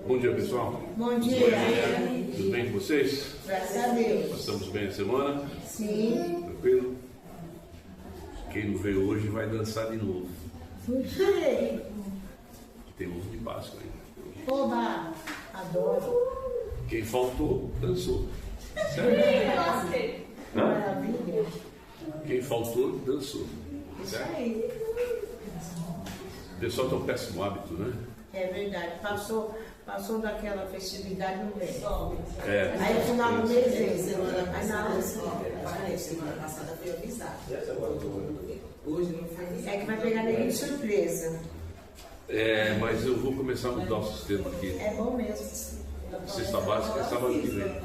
Bom dia, pessoal. Bom dia. Tudo bem com vocês? Graças a Deus. Passamos bem a semana? Sim. Tranquilo? Quem não veio hoje vai dançar de novo. Tem ovo de Páscoa ainda. Oba, adoro. Quem faltou, dançou. Certo? Maravilha. Quem faltou, dançou. Isso Certo? aí. O pessoal tem um péssimo hábito, né? É verdade. Passou daquela festividade no mês. É. Aí no final do mês vem. Aí na Semana passada foi avisado. Hoje não foi. é que vai pegar ninguém de surpresa. É, mas eu vou começar a mudar o sistema aqui. É bom mesmo. Sexta básica é sábado que vem.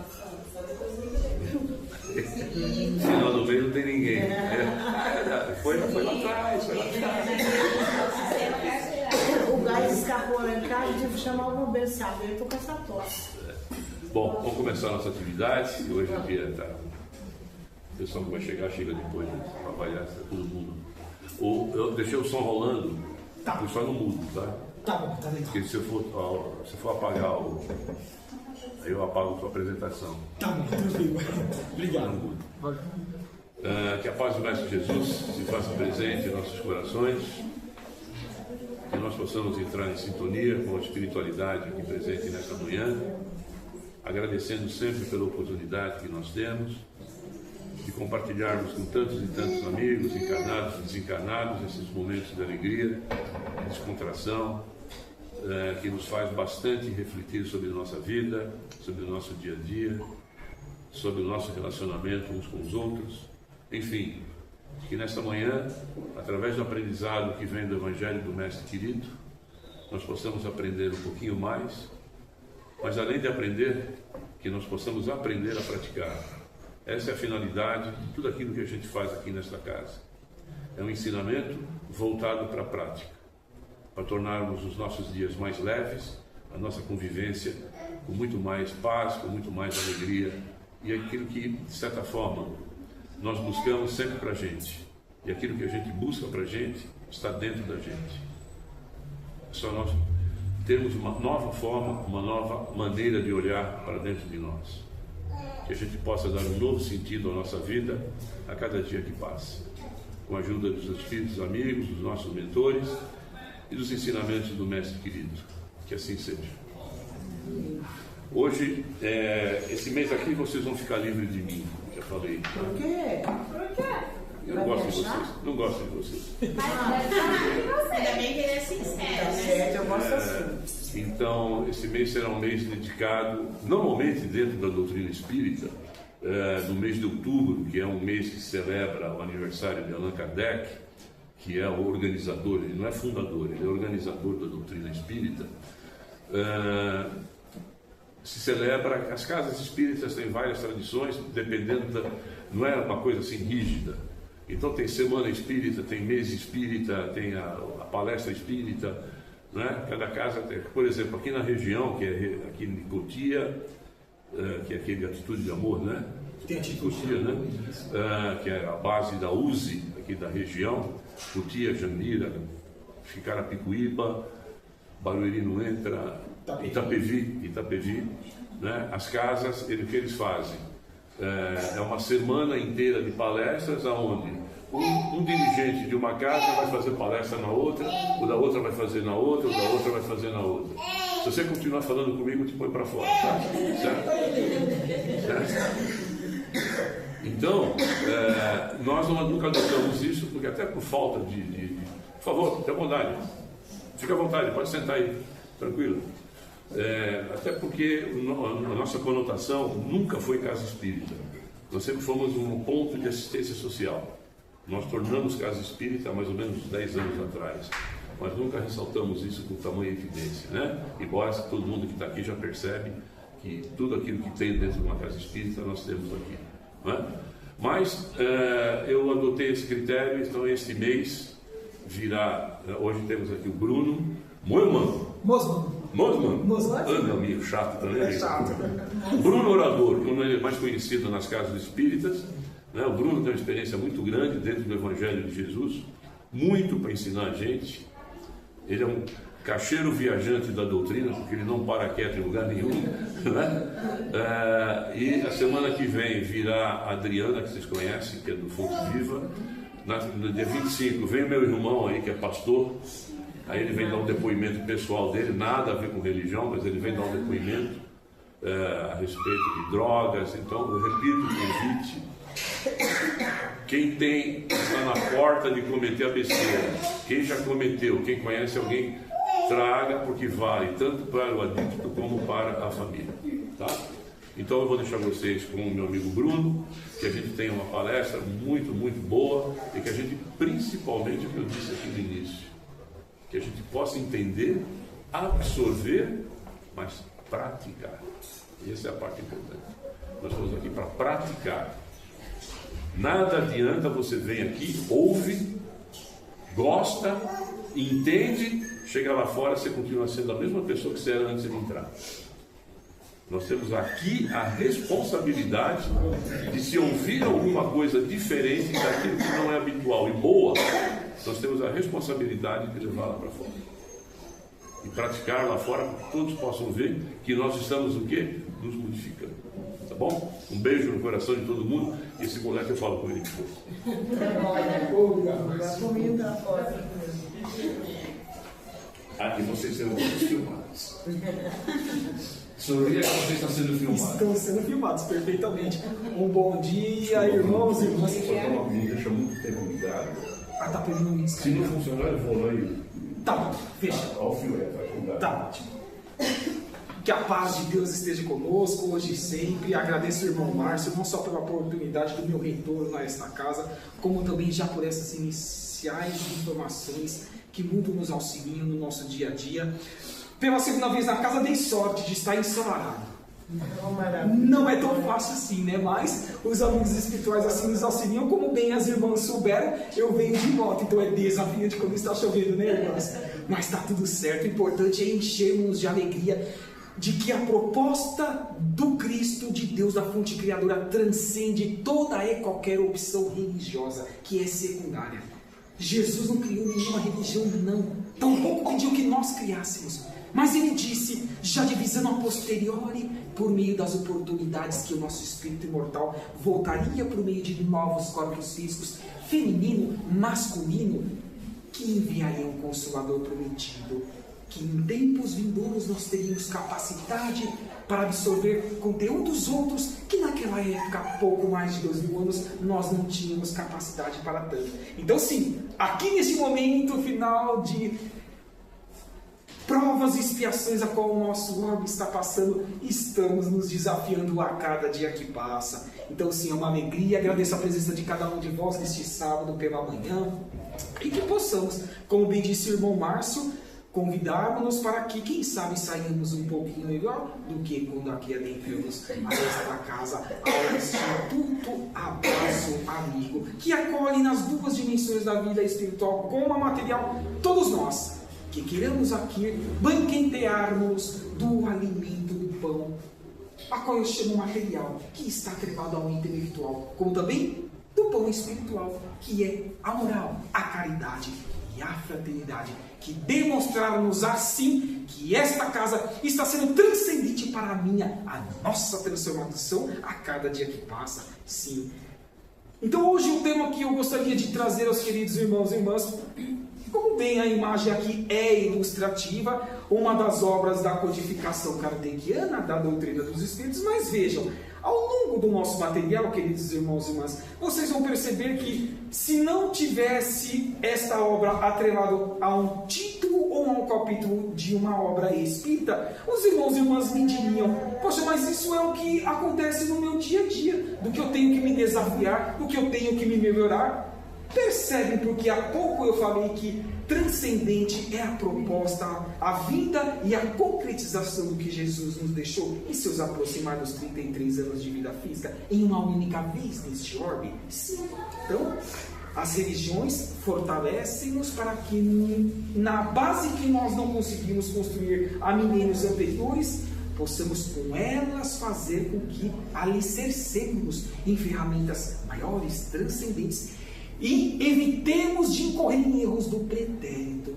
Final do mês não tem ninguém. É. Foi lá atrás, foi lá atrás. O gás escapou lá em casa e tive que chamar o bombeiro, sabe? Eu tô com essa tosse. Bom, vamos começar a nossa atividade. Hoje é dia, tá? O pessoal que vai chegar, chega depois, né? Trabalhar, tá todo mundo. Eu deixei o som rolando, tá. Só no mudo, tá? Tá bom, tá legal. Porque se for apagar aí eu apago a sua apresentação. Tá bom, tranquilo. Obrigado. Que a paz do Mestre Jesus se faça presente em nossos corações, que nós possamos entrar em sintonia com a espiritualidade aqui presente nesta manhã, agradecendo sempre pela oportunidade que nós temos de compartilharmos com tantos e tantos amigos, encarnados e desencarnados, esses momentos de alegria, de descontração, que nos faz bastante refletir sobre a nossa vida, sobre o nosso dia a dia, sobre o nosso relacionamento uns com os outros. Enfim, que nesta manhã, através do aprendizado que vem do Evangelho do Mestre querido, nós possamos aprender um pouquinho mais, mas além de aprender, que nós possamos aprender a praticar. Essa é a finalidade de tudo aquilo que a gente faz aqui nesta casa. É um ensinamento voltado para a prática, para tornarmos os nossos dias mais leves, a nossa convivência com muito mais paz, com muito mais alegria, e aquilo que, de certa forma, nós buscamos sempre para a gente. E aquilo que a gente busca para a gente está dentro da gente. Só nós temos uma nova forma, uma nova maneira de olhar para dentro de nós. Que a gente possa dar um novo sentido à nossa vida a cada dia que passa. Com a ajuda dos espíritos amigos, dos nossos mentores e dos ensinamentos do Mestre querido. Que assim seja. Hoje, esse mês aqui, vocês vão ficar livres de mim, já falei. Por quê? Eu não gosto de vocês. Não gosto de vocês. Ainda bem que ele é sincero, Tá né? certo, eu gosto assim. Então, esse mês será um mês dedicado, normalmente dentro da doutrina espírita, no mês de outubro, que é um mês que celebra o aniversário de Allan Kardec, que é o organizador, ele não é fundador, ele é organizador da doutrina espírita. Se celebra, as casas espíritas têm várias tradições, dependendo não é uma coisa assim rígida. Então tem semana espírita, tem mês espírita, tem a palestra espírita, né? Cada casa tem, por exemplo, aqui na região, que é aqui em Cotia, que é aquele Atitude de Amor, né? Tem Atitude Cotia, né? Que é a base da USE aqui da região, Cotia, Jandira, Carapicuíba, Barueri não entra, Itapevi, né? As casas, o que eles fazem? É uma semana inteira de palestras, aonde um dirigente de uma casa vai fazer palestra na outra, o da outra vai fazer na outra, o da outra vai fazer na outra. Se você continuar falando comigo, eu te põe para fora, tá? Certo? Então, nós nunca adotamos isso, porque até por falta de... Por favor, tenha bondade. Fica à vontade, pode sentar aí, tranquilo. Até porque a nossa conotação nunca foi casa espírita. Nós sempre fomos um ponto de assistência social. Nós tornamos casa espírita há mais ou menos 10 anos atrás, mas nunca ressaltamos isso com tamanha evidência, né? Embora todo mundo que está aqui já percebe que tudo aquilo que tem dentro de uma casa espírita nós temos aqui, né? Mas eu adotei esse critério, então este mês virá, hoje temos aqui o Bruno Mosman. Anda, amigo chato também. É chato. Bruno Orador, como ele é mais conhecido nas casas espíritas, né? O Bruno tem uma experiência muito grande dentro do Evangelho de Jesus, muito para ensinar a gente. Ele cacheiro viajante da doutrina, porque ele não para quieto em lugar nenhum, né? E a semana que vem virá a Adriana, que vocês conhecem, que é do Fonte Viva. No dia 25 vem o meu irmão aí, que é pastor. Aí ele vem dar um depoimento pessoal dele, nada a ver com religião, mas ele vem dar um depoimento a respeito de drogas. Então eu repito o convite: quem está na porta de cometer a besteira, quem já cometeu, quem conhece alguém, traga, porque vale tanto para o adicto como para a família, tá? Então eu vou deixar vocês com o meu amigo Bruno, que a gente tenha uma palestra muito, muito boa, e que a gente, principalmente o que eu disse aqui no início, que a gente possa entender, absorver, mas praticar. E essa é a parte importante. Nós estamos aqui para praticar. Nada adianta você vir aqui, ouve, gosta, entende, chega lá fora, você continua sendo a mesma pessoa que você era antes de entrar. Nós temos aqui a responsabilidade de, se ouvir alguma coisa diferente daquilo que não é habitual e boa, nós temos a responsabilidade de levá-la para fora. E praticar lá fora, para que todos possam ver que nós estamos o quê? Nos modificando. Tá bom? Um beijo no coração de todo mundo. E esse moleque eu falo com ele depois. Aqui vocês serão todos filmados. Sorria que vocês estão sendo filmados. Estão sendo filmados perfeitamente. Um bom dia, irmãos e irmãs. Me deixa muito tempo ligado. Tá perdendo um Se não funcionar, eu vou lá e. Tá bom, fecha. Ó, o fio vai. Tá ótimo. Que a paz de Deus esteja conosco hoje e sempre. Agradeço ao irmão Márcio, não só pela oportunidade do meu retorno a esta casa, como também já por essas iniciais informações que muito nos auxiliam no nosso dia a dia. Pela segunda vez na casa, dei sorte de estar ensolarado. Não é tão fácil assim, né? Mas os amigos espirituais assim nos auxiliam, como bem as irmãs souberam, eu venho de moto, então é desafiante quando está chovendo, né, irmãs? Mas está tudo certo, o importante é enchermos de alegria de que a proposta do Cristo, de Deus, da fonte criadora, transcende toda e qualquer opção religiosa que é secundária. Jesus não criou nenhuma religião, não. Tampouco pediu que nós criássemos. Mas ele disse, já divisando a posteriori, por meio das oportunidades que o nosso espírito imortal voltaria por meio de novos corpos físicos, feminino, masculino, que enviaria um Consolador prometido, que em tempos vindouros nós teríamos capacidade para absorver conteúdos outros que naquela época, há pouco mais de 2000 anos, nós não tínhamos capacidade para tanto. Então sim, aqui nesse momento final de provas e expiações a qual o nosso orbe está passando, estamos nos desafiando a cada dia que passa. Então sim, é uma alegria, agradeço a presença de cada um de vós neste sábado pela manhã, e que possamos, como bem disse o irmão Márcio, convidarmos-nos para que, quem sabe, saímos um pouquinho melhor do que quando aqui adentramos a esta casa, ao Instituto Abraço Amigo, que acolhe nas duas dimensões da vida espiritual como a material todos nós, que queremos aqui banquetearmos do alimento do pão, a qual eu chamo material, que está atrelado ao intelectual, como também do pão espiritual, que é a moral, a caridade e a fraternidade, que demonstrarmos assim que esta casa está sendo transcendente para a nossa transformação a cada dia que passa. Sim. Então hoje o tema que eu gostaria de trazer aos queridos irmãos e irmãs, como bem a imagem aqui é ilustrativa, uma das obras da codificação kardeciana da doutrina dos espíritos, mas vejam, ao longo do nosso material, queridos irmãos e irmãs, vocês vão perceber que se não tivesse esta obra atrelada a um título ou a um capítulo de uma obra espírita, os irmãos e irmãs me diriam, poxa, mas isso é o que acontece no meu dia a dia, do que eu tenho que me desafiar, do que eu tenho que me melhorar. Percebem porque há pouco eu falei que transcendente é a proposta, a vinda e a concretização do que Jesus nos deixou em seus aproximados 33 anos de vida física, em uma única vez neste orbe? Sim. Então, as religiões fortalecem-nos para que, na base que nós não conseguimos construir há milênios anteriores, possamos com elas fazer com que alicercemos em ferramentas maiores, transcendentes, e evitemos de incorrer em erros do pretérito,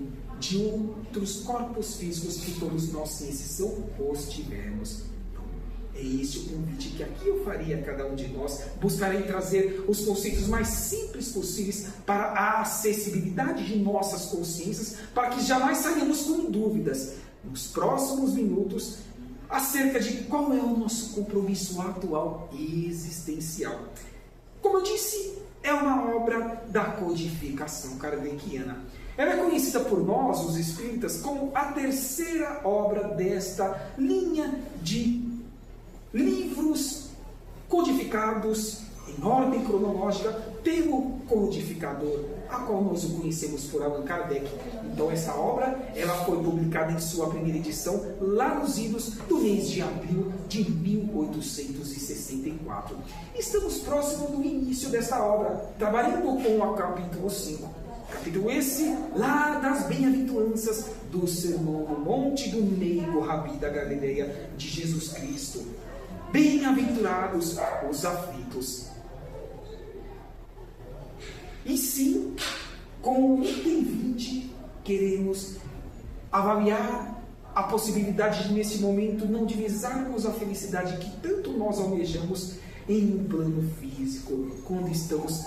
outros corpos físicos que todos nós, sem exceção, os tivermos. É este o convite que aqui eu faria a cada um de nós. Buscarei trazer os conceitos mais simples possíveis para a acessibilidade de nossas consciências, para que jamais saímos com dúvidas nos próximos minutos acerca de qual é o nosso compromisso atual e existencial. Como eu disse, é uma obra da codificação kardeciana. Ela é conhecida por nós, os espíritas, como a terceira obra desta linha de livros codificados em ordem cronológica pelo codificador, a qual nós o conhecemos por Allan Kardec. Então essa obra ela foi publicada em sua primeira edição lá nos idos do mês de abril de 1864. Estamos próximos do início desta obra, trabalhando com o capítulo 5. Capítulo esse lá das bem-aventuranças do Sermão do Monte do Meigo Rabi da Galileia de Jesus Cristo. Bem-aventurados os aflitos. E sim, com o item 20, queremos avaliar a possibilidade de, nesse momento, não divisarmos a felicidade que tanto nós almejamos em um plano físico, quando estamos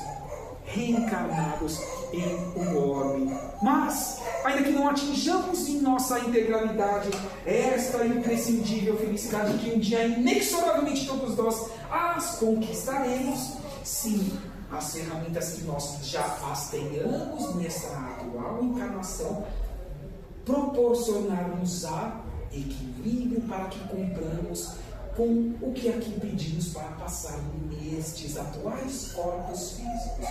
reencarnados em um orbe. Mas, ainda que não atinjamos em nossa integralidade esta imprescindível felicidade que um dia inexoravelmente todos nós as conquistaremos, sim, as ferramentas que nós já as tenhamos nessa atual encarnação proporcionar-nos-á equilíbrio para que cumpramos com o que aqui pedimos para passar nestes atuais corpos físicos.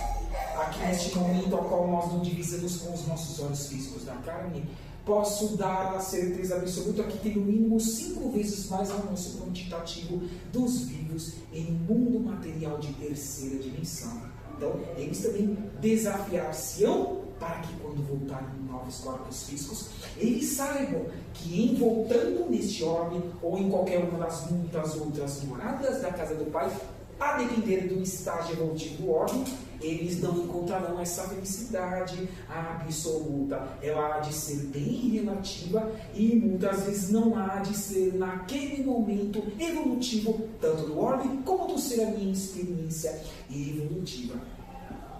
Aqui neste momento ao qual nós não divisamos com os nossos olhos físicos da carne, posso dar a certeza absoluta que tem no mínimo 5 vezes mais ao nosso quantitativo dos vivos em um mundo material de terceira dimensão. Então, eles também desafiar-se-ão para que quando voltarem em novos corpos físicos, eles saibam que em voltando neste orbe ou em qualquer uma das muitas outras moradas da casa do Pai, a depender do estágio evolutivo do orbe, eles não encontrarão essa felicidade absoluta. Ela há de ser bem relativa e muitas vezes não há de ser naquele momento evolutivo, tanto do orbe como do ser a minha experiência evolutiva.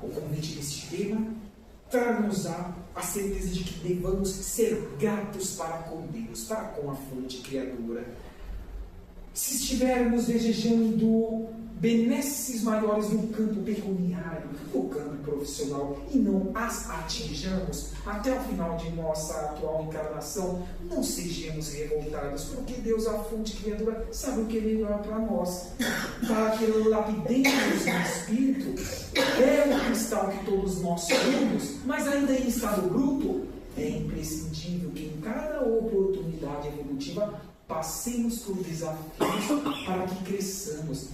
O convite deste tema traz-nos-á a certeza de que devamos ser gratos para com Deus, para com a fonte criadora. Se estivermos desejando benesses maiores no campo pecuniário, no campo profissional, e não as atinjamos até o final de nossa atual encarnação, não sejamos revoltados, porque Deus, a fonte criadora, sabe o que é melhor para nós. Para que lapidemos no espírito, é o cristal que todos nós somos, mas ainda em estado bruto, é imprescindível que em cada oportunidade evolutiva passemos por desafios para que cresçamos.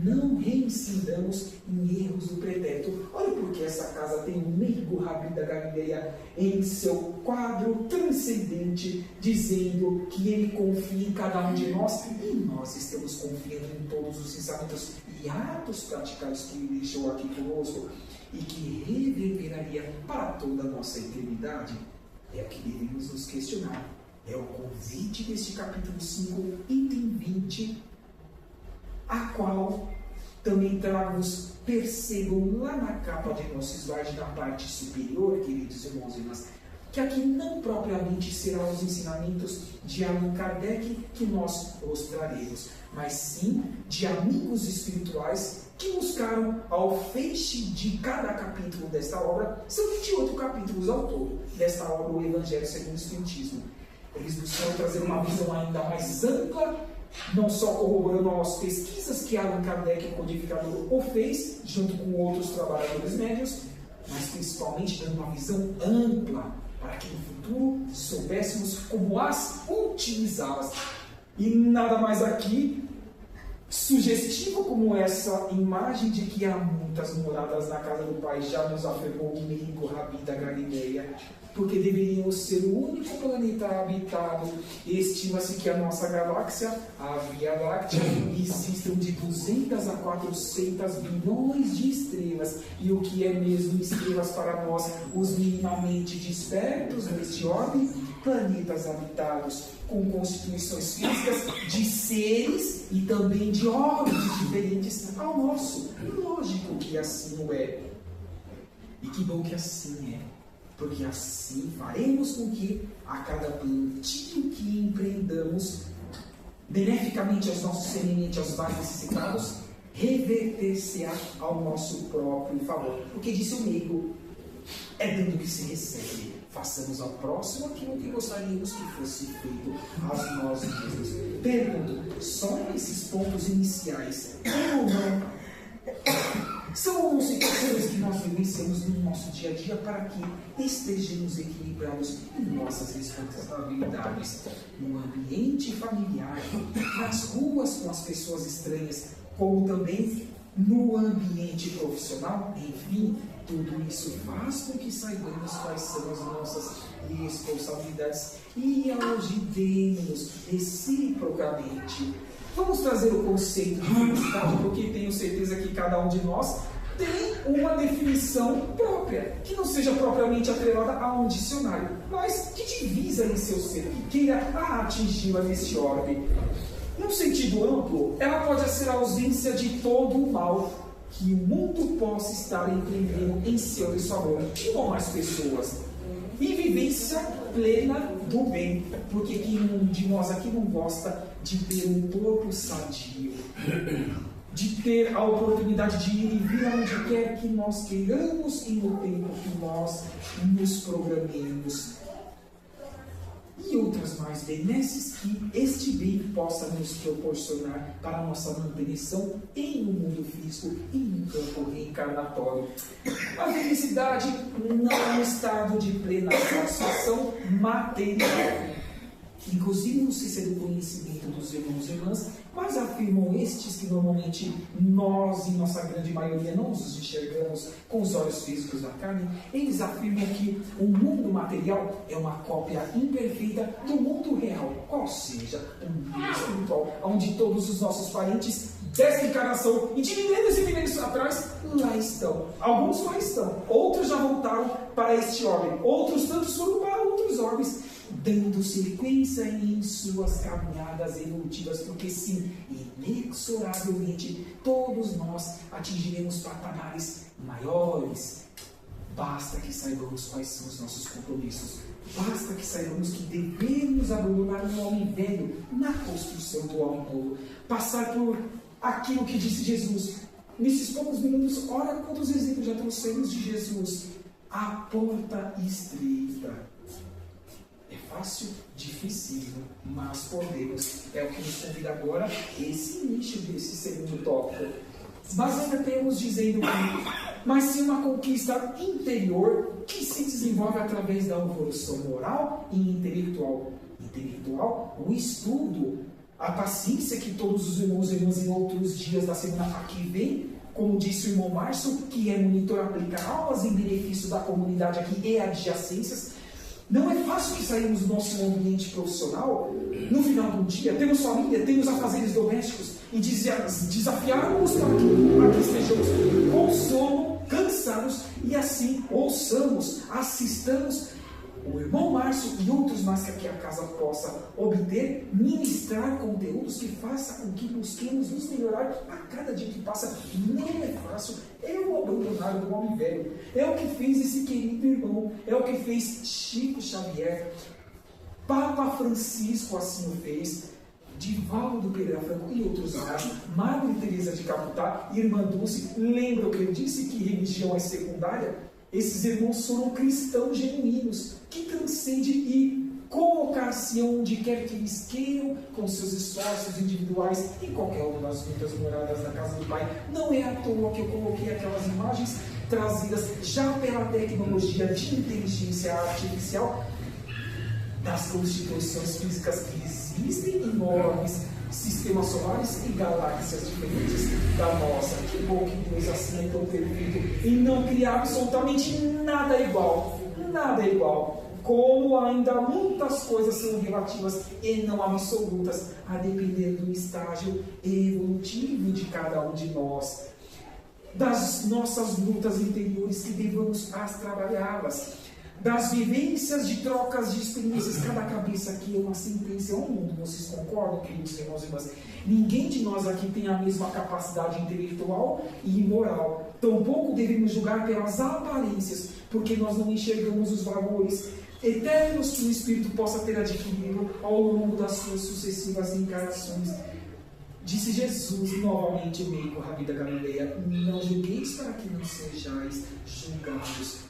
Não reincidamos em erros do pretérito. Olha porque essa casa tem um Meigo Rabi da Galileia em seu quadro transcendente, dizendo que ele confia em cada um de nós e nós estamos confiando em todos os ensinamentos e atos praticados que ele deixou aqui conosco e que reverberaria para toda a nossa eternidade. É o que devemos nos questionar. É o convite deste capítulo 5, item 20, a qual também trago-vos, percebam lá na capa de nosso slide, na parte superior, queridos irmãos e irmãs, que aqui não propriamente serão os ensinamentos de Allan Kardec que nós os traremos, mas sim de amigos espirituais que buscaram ao feixe de cada capítulo desta obra. São 28 capítulos ao todo desta obra, o Evangelho segundo o Espiritismo. Eles buscaram trazer uma visão ainda mais ampla, não só corroborando as pesquisas que Allan Kardec, o codificador, o fez, junto com outros trabalhadores médios, mas principalmente dando uma visão ampla, para que no futuro soubéssemos como as utilizá-las. E nada mais aqui sugestivo como essa imagem de que há muitas moradas na casa do Pai, já nos afirmou o Meigo Rabi da Galileia, porque deveríamos ser o único planeta habitado. Estima-se que a nossa galáxia, a Via Láctea, existam de 200 a 400 bilhões de estrelas, e o que é mesmo estrelas para nós, os minimamente despertos neste orbe, planetas habitados com constituições físicas de seres e também de órgãos diferentes ao nosso. Lógico que assim o é. E que bom que assim é, porque assim faremos com que a cada plantio que empreendamos beneficamente aos nossos semelhantes, aos mais necessitados, reverter-se-á ao nosso próprio favor. Porque disse o meigo, é dando que se recebe. Façamos ao próximo aquilo que gostaríamos que fosse feito a nós mesmos. Pergunto, só esses pontos iniciais, ou não? São algumas situações que nós vivenciamos no nosso dia a dia para que estejamos equilibrados em nossas responsabilidades, no ambiente familiar, nas ruas com as pessoas estranhas, como também no ambiente profissional. Enfim, tudo isso faz com que saibamos quais são as nossas responsabilidades e ajudemos reciprocamente. Vamos trazer o conceito de felicidade, porque tenho certeza que cada um de nós tem uma definição própria, que não seja propriamente atrelada a um dicionário, mas que divisa em seu ser, que queira atingi-la nesse orbe. Num sentido amplo, ela pode ser a ausência de todo o mal que o mundo possa estar empreendendo em seu desfavor, e com as pessoas. E vivência plena do bem, porque quem de nós aqui não gosta de ter um corpo sadio, de ter a oportunidade de ir e vir aonde quer que nós queiramos e no tempo que nós nos programemos. E outras mais benesses que este bem possa nos proporcionar para a nossa manutenção em um mundo físico e em um campo reencarnatório. A felicidade não é um estado de plena satisfação material. Inclusive, não sei se é do conhecimento dos irmãos e irmãs, mas afirmam estes que normalmente nós, em nossa grande maioria, não os enxergamos com os olhos físicos da carne. Eles afirmam que o mundo material é uma cópia imperfeita do mundo real, ou seja, um mundo espiritual, onde todos os nossos parentes dessa encarnação e de milênios e milênios atrás, lá estão. Alguns lá estão, outros já voltaram para este orbe, outros tantos foram para outros orbes, dando sequência em suas caminhadas evolutivas, porque sim, inexoravelmente, todos nós atingiremos patamares maiores. Basta que saibamos quais são os nossos compromissos. Basta que saibamos que devemos abandonar o homem velho na construção do homem novo. Passar por aquilo que disse Jesus. Nesses poucos minutos, olha quantos exemplos já trouxemos de Jesus. A porta estreita. É fácil, dificílimo, mas podemos. É o que nos convida agora esse início desse segundo tópico. Mas ainda temos dizendo que, mas sim uma conquista interior que se desenvolve através da evolução moral e intelectual. Intelectual, o estudo, a paciência que todos os irmãos e irmãs em outros dias da semana aqui vêm, como disse o irmão Márcio, que é monitor, aplica aulas em benefício da comunidade aqui e adjacências. Não é fácil que saímos do nosso ambiente profissional, no final do dia, temos família, temos afazeres domésticos, e desafiarmos para que aqui estejamos com sono, cansados, e assim ouçamos, assistamos o irmão Márcio e outros mais que aqui a casa possa obter, ministrar conteúdos que façam com que busquemos nos melhorar a cada dia que passa. Não é fácil, é o abandonar do homem velho, é o que fez esse querido irmão, é o que fez Chico Xavier, Papa Francisco assim o fez, Divaldo Pereira Franco e outros mais, Madre Teresa de Calcutá, Irmã Dulce. Lembram que eu disse que religião é secundária? Esses irmãos foram cristãos genuínos, que transcendem e colocar-se onde quer que eles queiram, com seus esforços individuais, em qualquer uma das muitas moradas da casa do Pai. Não é à toa que eu coloquei aquelas imagens trazidas já pela tecnologia de inteligência artificial, das constituições físicas que existem em enormes sistemas solares e galáxias diferentes da nossa. Que bom que Deus assim é tão perfeito e não cria absolutamente nada igual. Nada igual. Como ainda muitas coisas são relativas e não absolutas, a depender do estágio evolutivo de cada um de nós, das nossas lutas interiores que devemos trabalhá-las, das vivências, de trocas de experiências. Cada cabeça aqui é uma sentença, é um mundo. Vocês concordam, queridos irmãos e irmãs? Ninguém de nós aqui tem a mesma capacidade intelectual e moral. Tampouco devemos julgar pelas aparências, porque nós não enxergamos os valores eternos que o Espírito possa ter adquirido ao longo das suas sucessivas encarnações. Disse Jesus novamente em meio com Rabi da Galileia: não julgueis para que não sejais julgados.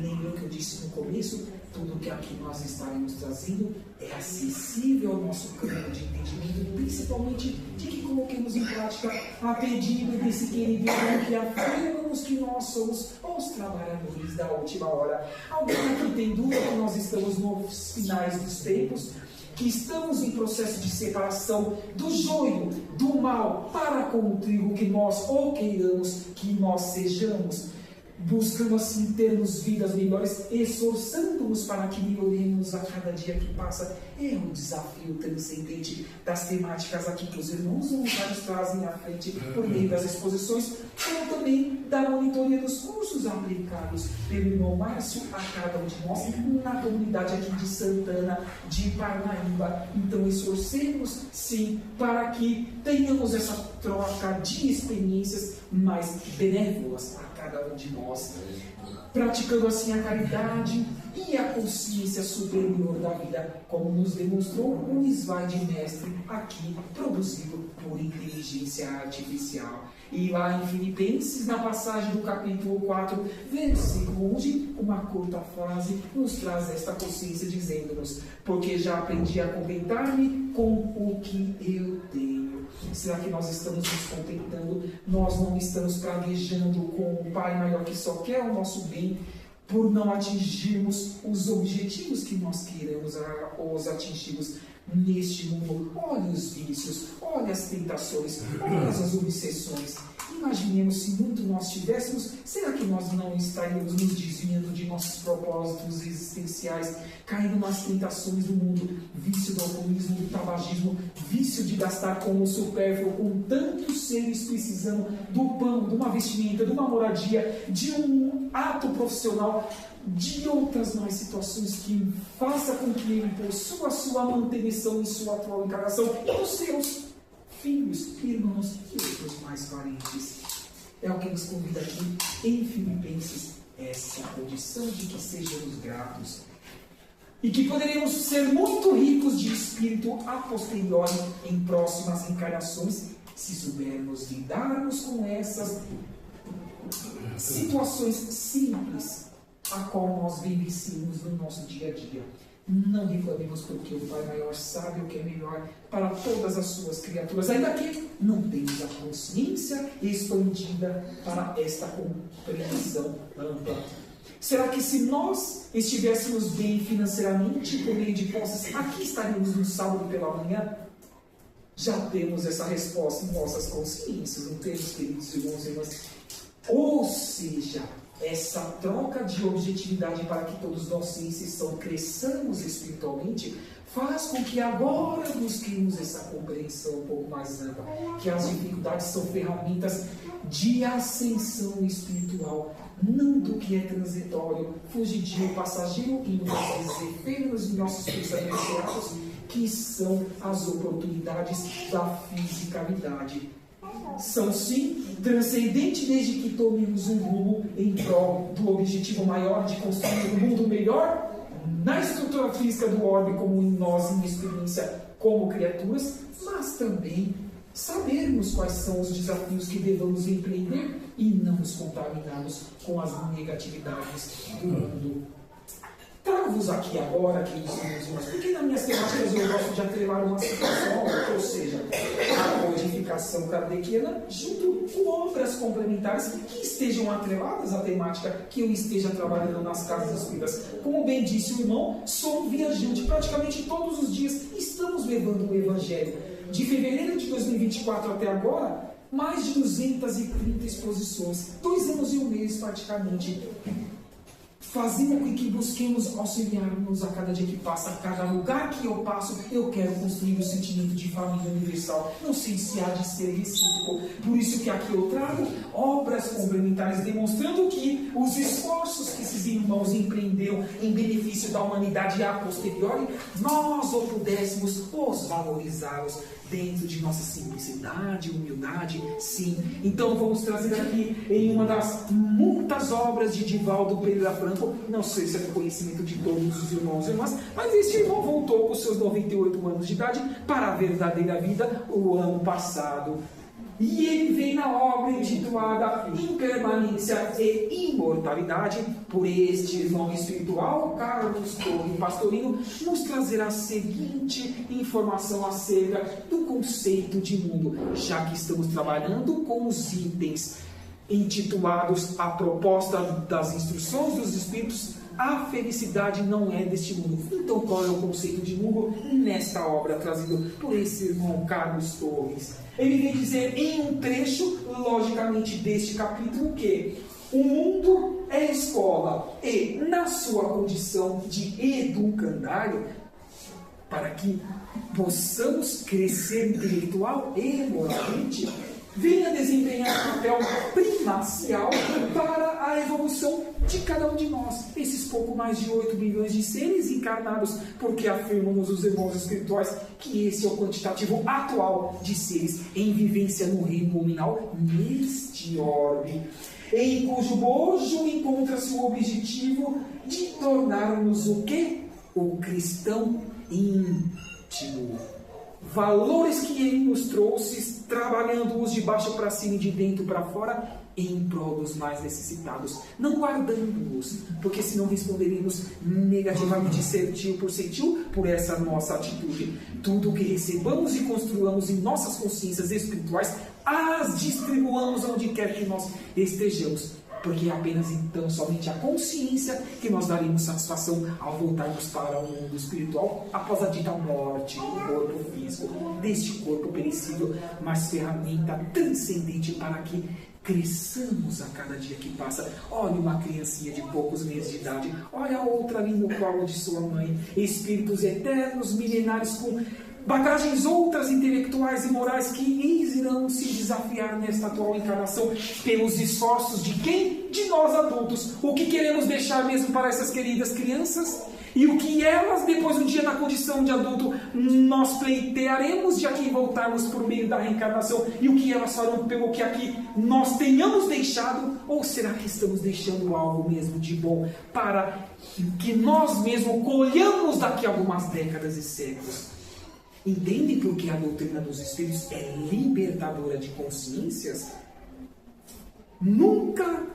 Lembram que eu disse no começo? Tudo que aqui nós estaremos trazendo é acessível ao nosso campo de entendimento, principalmente de que coloquemos em prática a pedido desse querido irmão que afirmamos que nós somos os trabalhadores da última hora. Alguém aqui tem dúvida que nós estamos nos finais dos tempos? Que estamos em processo de separação do joio, do mal, para com o trigo, que nós ou queiramos que nós sejamos? Buscando assim termos vidas melhores, esforçando-nos para que melhoremos a cada dia que passa. É um desafio transcendente das temáticas aqui que os irmãos voluntários trazem à frente por meio das exposições, como também da monitoria dos cursos aplicados pelo irmão Márcio a cada um de nós na comunidade aqui de Santana, de Parnaíba. Então esforcemos sim para que tenhamos essa troca de experiências mais benévolas a cada um de nós, praticando assim a caridade e a consciência superior da vida, como nos demonstrou o slide mestre aqui, produzido por inteligência artificial. E lá em Filipenses, na passagem do capítulo 4, versículo 11, uma curta frase nos traz esta consciência, dizendo-nos: porque já aprendi a contentar-me com o que eu tenho. Será que nós estamos nos contentando? Nós não estamos praguejando com o Pai maior que só quer o nosso bem, por não atingirmos os objetivos que nós queremos os atingirmos neste mundo? Olha os vícios, olha as tentações, olha as obsessões. Imaginemos se muito nós tivéssemos, será que nós não estaríamos nos desviando de nossos propósitos existenciais, caindo nas tentações do mundo, vício do alcoolismo, do tabagismo, vício de gastar com o supérfluo, com tantos seres precisando do pão, de uma vestimenta, de uma moradia, de um ato profissional, de outras mais situações que faça com que ele possua a sua manutenção em sua atual encarnação e os seus filhos, irmãos e outros mais parentes. É o que nos convida aqui em Filipenses, essa condição de que sejamos gratos e que poderemos ser muito ricos de espírito a posteriori em próximas encarnações, se soubermos lidarmos com essas situações simples a qual nós vivenciamos no nosso dia a dia. Não reclamemos, porque o Pai Maior sabe o que é melhor para todas as suas criaturas, ainda que não temos a consciência expandida para esta compreensão ampla. Será que se nós estivéssemos bem financeiramente, por meio de posses, aqui estaríamos no sábado pela manhã? Já temos essa resposta em nossas consciências, não temos, queridos irmãos e irmãs? Ou seja, essa troca de objetividade para que todos nós, sim, cresçamos espiritualmente, faz com que agora busquemos essa compreensão um pouco mais ampla, que as dificuldades são ferramentas de ascensão espiritual, não do que é transitório, fugidio, passageiro e muitas vezes efêmeros em nossos pensamentos errados, que são as oportunidades da fisicalidade. São sim transcendentes desde que tomemos um rumo em prol do objetivo maior de construir um mundo melhor na estrutura física do orbe, como em nós, em experiência como criaturas, mas também sabermos quais são os desafios que devemos empreender e não nos contaminarmos com as negatividades do mundo. Trago-vos aqui agora, queridos irmãos, porque nas minhas temáticas eu gosto de atrelar uma situação a outra, ou seja, a codificação kardeciana junto com obras complementares que estejam atreladas à temática que eu esteja trabalhando nas casas espíritas. Como bem disse o irmão, sou um viajante, praticamente todos os dias estamos levando o Evangelho. De fevereiro de 2024 até agora, mais de 230 exposições, 2 anos e um mês praticamente, fazendo com que busquemos auxiliar-nos a cada dia que passa, a cada lugar que eu passo, eu quero construir o sentimento de família universal. Não sei se há de ser recíproco. Por isso que aqui eu trago obras complementares demonstrando que os esforços que esses irmãos empreenderam em benefício da humanidade a posteriori, nós ou pudéssemos os valorizá-los dentro de nossa simplicidade, humildade, sim. Então vamos trazer aqui em uma das muitas obras de Divaldo Pereira Franco, não sei se é do conhecimento de todos os irmãos e irmãs, mas este irmão voltou com seus 98 anos de idade para a verdadeira vida o ano passado. E ele vem na obra intitulada Impermanência e Imortalidade, por este irmão espiritual, Carlos Torre Pastorino, nos trazerá a seguinte informação acerca do conceito de mundo, já que estamos trabalhando com os itens intitulados A Proposta das Instruções dos Espíritos. A felicidade não é deste mundo. Então, qual é o conceito de mundo nesta obra trazido por esse irmão Carlos Torres? Ele vem dizer em um trecho, logicamente, deste capítulo, que o mundo é escola e, na sua condição de educandário, para que possamos crescer intelectual e moralmente, venha desempenhar papel primacial para a evolução de cada um de nós, esses pouco mais de 8 bilhões de seres encarnados, porque afirmam-nos os irmãos espirituais que esse é o quantitativo atual de seres em vivência no reino nominal neste orbe, em cujo bojo encontra-se o objetivo de tornar-nos o quê? O cristão íntimo. Valores que ele nos trouxe, trabalhando-os de baixo para cima e de dentro para fora, em prol dos mais necessitados, não guardando-os, porque senão responderíamos negativamente certinho por essa nossa atitude. Tudo o que recebamos e construamos em nossas consciências espirituais, as distribuamos onde quer que nós estejamos, porque é apenas então, somente a consciência, que nós daremos satisfação ao voltarmos para o mundo espiritual após a dita morte do corpo físico, deste corpo perecível, mas ferramenta transcendente para que cresçamos a cada dia que passa. Olha uma criancinha de poucos meses de idade, olha a outra ali no colo de sua mãe, espíritos eternos, milenares, com bagagens outras intelectuais e morais que irão se desafiar nesta atual encarnação pelos esforços de quem? De nós adultos. O que queremos deixar mesmo para essas queridas crianças? E o que elas, depois um dia na condição de adulto, nós pleitearemos de aqui voltarmos por meio da reencarnação? E o que elas farão pelo que aqui nós tenhamos deixado? Ou será que estamos deixando algo mesmo de bom para que nós mesmos colhamos daqui a algumas décadas e séculos? Entende porque a doutrina dos Espíritos é libertadora de consciências? Nunca,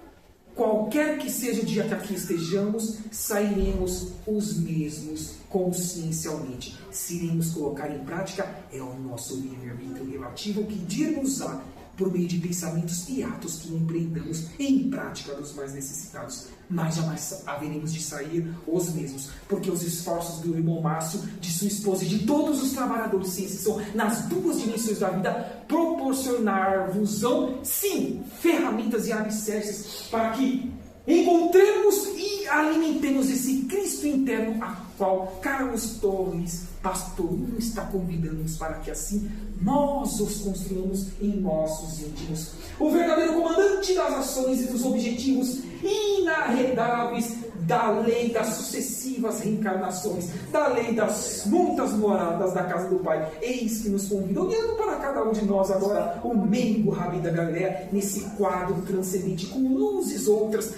qualquer que seja o dia que aqui estejamos, sairemos os mesmos consciencialmente. Se iremos colocar em prática, é o nosso livre-arbítrio relativo que dir-nos-á por meio de pensamentos e atos que empreendamos em prática dos mais necessitados. Mas jamais haveremos de sair os mesmos, porque os esforços do irmão Márcio, de sua esposa e de todos os trabalhadores de ciência são, nas duas dimensões da vida, proporcionar-vos-ão, sim, ferramentas e alicerces para que encontremos e alimentemos esse Cristo interno a qual Carlos Torres Pastorino está convidando-nos para que assim nós os construamos em nossos íntimos. O verdadeiro comandante das ações e dos objetivos inarredáveis da lei das sucessivas reencarnações, da lei das muitas moradas da casa do Pai. Eis que nos convida, olhando para cada um de nós agora, o Mengo Rabi da Galileia, nesse quadro transcendente com luzes outras,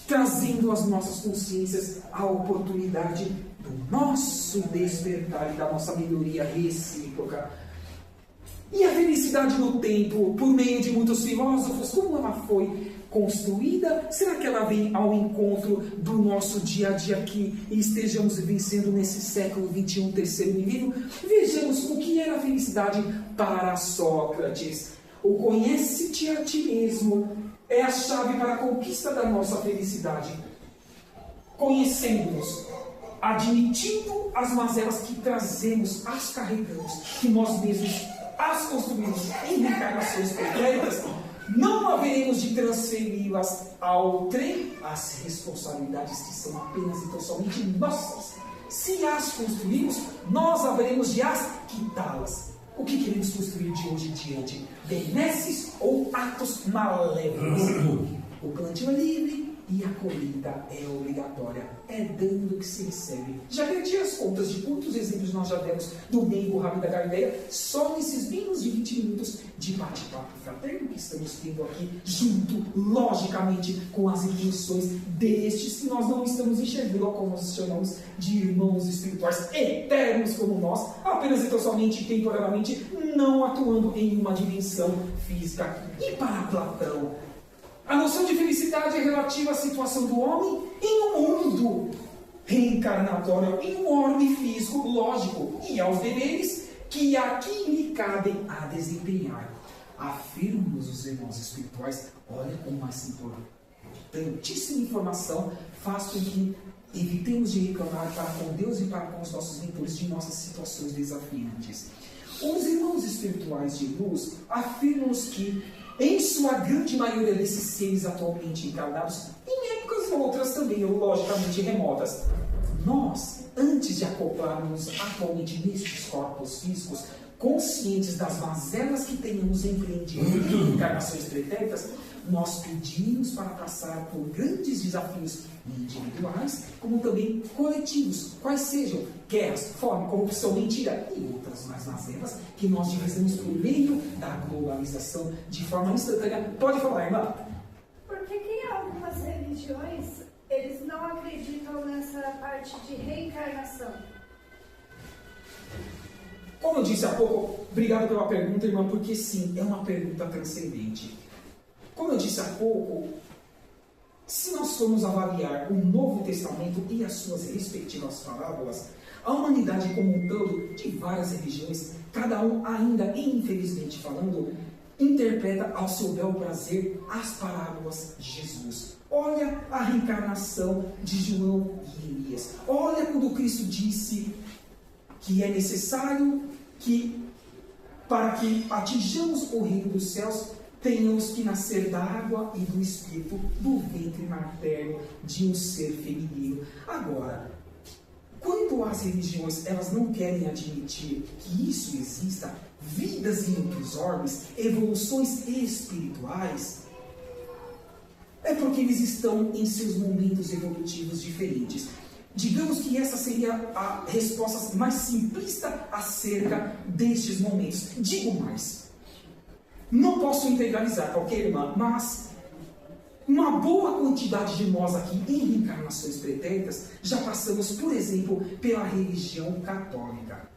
trazendo às nossas consciências a oportunidade do nosso despertar e da nossa melhoria recíproca. E a felicidade no tempo, por meio de muitos filósofos, como ela foi construída? Será que ela vem ao encontro do nosso dia a dia que estejamos vivenciando nesse século XXI, terceiro milênio? Vejamos o que era a felicidade para Sócrates. O conhece-te a ti mesmo é a chave para a conquista da nossa felicidade. Conhecendo-nos, admitindo as mazelas que trazemos, as carregamos, que nós mesmos as construímos em reencarnações pretéritas, não haveremos de transferi-las ao trem, as responsabilidades que são apenas e tão somente nossas. Se as construirmos, nós haveremos de as quitá-las. O que queremos construir de hoje em diante? Benesses ou atos malévolos? O plantio é livre e a colheita é obrigatória. É dando que se recebe. Já perdi as contas de quantos exemplos nós já demos do meio Rabi da Galileia, só nesses menos de 20 minutos de bate-papo fraterno que estamos tendo aqui, junto, logicamente, com as intenções destes que nós não estamos enxergando, como nós chamamos de irmãos espirituais eternos como nós, apenas e tão somente temporariamente, não atuando em uma dimensão física. E para Platão, a noção de felicidade é relativa à situação do homem em um mundo reencarnatório, em um ordem físico lógico, e aos deveres que aqui lhe cabem a desempenhar. Afirmam-nos os irmãos espirituais, olha como essa importantíssima informação faz com que evitemos de reclamar para com Deus e para com os nossos mentores de nossas situações desafiantes. Os irmãos espirituais de luz afirmam-nos que, em sua grande maioria desses seres atualmente encarnados, em épocas outras também, logicamente remotas, nós, antes de acoplarmos atualmente nestes corpos físicos, conscientes das mazelas que tenhamos empreendido em encarnações pretéritas, nós pedimos para passar por grandes desafios individuais, como também coletivos, quais sejam guerras, fome, corrupção, mentira e outras mais mazelas que nós divisamos por meio da globalização de forma instantânea. Pode falar, irmã? Porque em algumas religiões eles não acreditam nessa parte de reencarnação. Como eu disse há pouco, obrigado pela pergunta, irmã, porque sim, é uma pergunta transcendente. Como eu disse há pouco, se nós formos avaliar o Novo Testamento e as suas respectivas parábolas, a humanidade como um todo, de várias religiões, cada um ainda, infelizmente falando, interpreta ao seu bel prazer as parábolas de Jesus. Olha a reencarnação de João e Elias. Olha quando Cristo disse que é necessário que, para que atinjamos o reino dos céus, tenhamos que nascer da água e do espírito, do ventre materno de um ser feminino. Agora, quando as religiões elas não querem admitir que isso exista, vidas em outros orbes, evoluções espirituais, é porque eles estão em seus momentos evolutivos diferentes. Digamos que essa seria a resposta mais simplista acerca destes momentos. Digo mais. Não posso integralizar qualquer irmã, mas uma boa quantidade de nós aqui em reencarnações pretéritas já passamos, por exemplo, pela religião católica.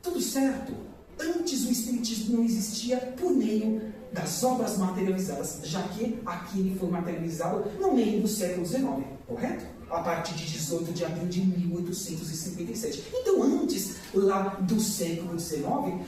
Tudo certo. Antes o Espiritismo não existia por meio das obras materializadas, já que aqui ele foi materializado no meio do século XIX, correto? A partir de 18 de abril de 1857. Então, antes, lá do século XIX,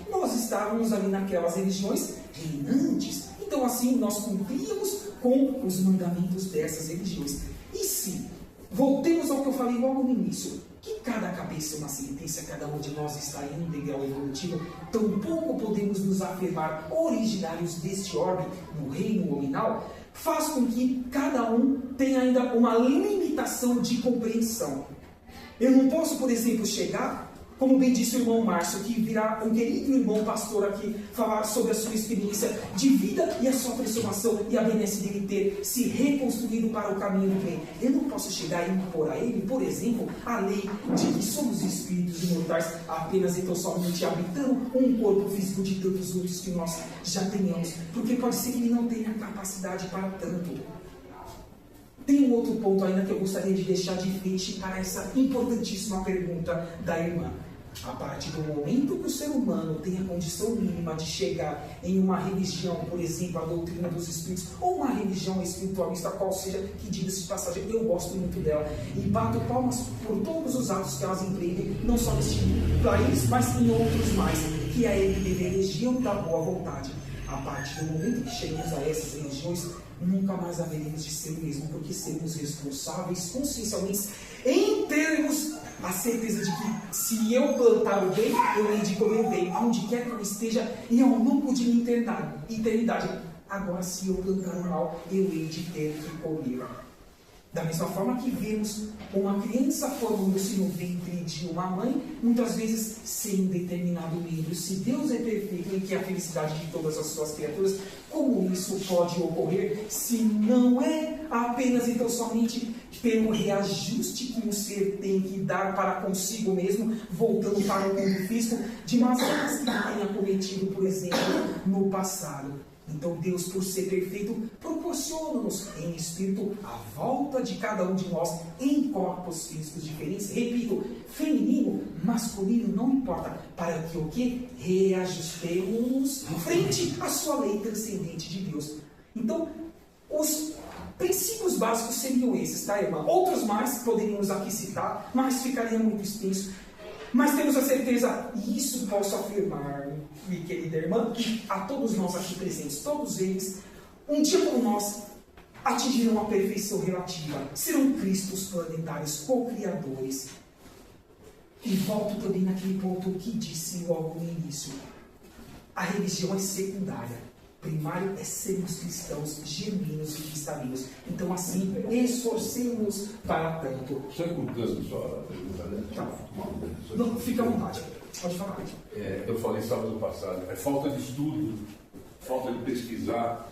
nós estávamos ali naquelas religiões reinantes. Então, assim, nós cumpríamos com os mandamentos dessas religiões. E se, voltemos ao que eu falei logo no início, que cada cabeça é uma sentença, cada um de nós está em um degrau evolutivo, tampouco podemos nos afirmar originários deste orbe no reino nominal, faz com que cada um tenha ainda uma limitação de compreensão. Eu não posso, por exemplo, chegar, como bem disse o irmão Márcio, que virá um querido irmão pastor aqui, falar sobre a sua experiência de vida e a sua transformação e a benesse dele ter se reconstruído para o caminho do bem. Eu não posso chegar e impor a ele, por exemplo, a lei de que somos espíritos imortais apenas e tão somente habitando um corpo físico de tantos outros que nós já tenhamos, porque pode ser que ele não tenha capacidade para tanto. Tem um outro ponto ainda que eu gostaria de deixar de frente para essa importantíssima pergunta da irmã. A partir do momento que o ser humano tem a condição mínima de chegar em uma religião, por exemplo, a doutrina dos espíritos, ou uma religião espiritualista, qual seja, que diga-se de passagem, eu gosto muito dela, e bato palmas por todos os atos que elas empreendem, não só neste país, mas em outros mais, que é a religião da boa vontade. A partir do momento que chegamos a essas religiões, nunca mais haveremos de ser o mesmo, porque seremos responsáveis consciencialmente em termos a certeza de que se eu plantar o bem, eu hei de colher o bem, aonde quer que eu esteja e ao longo de minha eternidade. Agora, se eu plantar o mal, eu hei de ter que colher. Da mesma forma que vemos uma criança formando-se no ventre de uma mãe, muitas vezes sem determinado meio. Se Deus é perfeito e quer a felicidade de todas as suas criaturas, como isso pode ocorrer se não é apenas então somente pelo reajuste que um ser tem que dar para consigo mesmo, voltando para o mundo físico, de mazelas que tenha cometido, por exemplo, no passado. Então Deus, por ser perfeito, proporciona-nos em espírito a volta de cada um de nós em corpos físicos diferentes. Repito, feminino, masculino, não importa, para que o que? Reajustemos frente à sua lei transcendente de Deus. Então, os princípios básicos seriam esses, tá, irmã? Outros mais poderíamos aqui citar, mas ficaria muito extenso. Mas temos a certeza, e isso posso afirmar, minha querida irmã, que a todos nós aqui presentes, todos eles, um dia como nós, atingirão a perfeição relativa, serão Cristos planetários, co-criadores. E volto também naquele ponto que disse logo no início. A religião é secundária. Primário é sermos cristãos genuínos e cristalinos. Então, assim, esforcemos para tanto. Só encurtando só a pergunta, né? Tá. Não, fica à vontade. Pode falar. Eu falei sábado passado, é falta de estudo, falta de pesquisar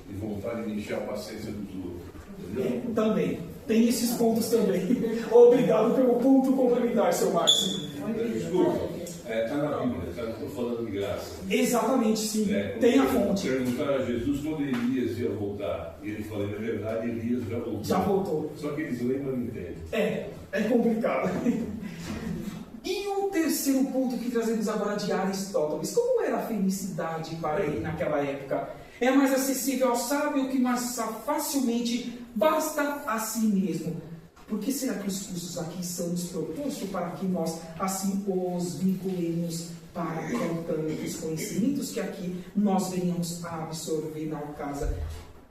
e vontade de encher a paciência dos outros. Também. Tem esses pontos também. Obrigado pelo ponto complementar, seu Márcio. Desculpa, está na Bíblia, estou falando de graça. Exatamente, sim. Tem a fonte. Perguntaram a Jesus quando Elias ia voltar. E ele falou, na verdade, Elias já voltou. Já voltou. Só que eles lembram e não entendem. É complicado. E o terceiro ponto que trazemos agora de Aristóteles. Como era a felicidade para ele naquela época? É mais acessível ao sábio que mais facilmente basta a si mesmo. Por que será que os cursos aqui são nos propostos para que nós assim os vinculemos para os conhecimentos que aqui nós venhamos a absorver na casa?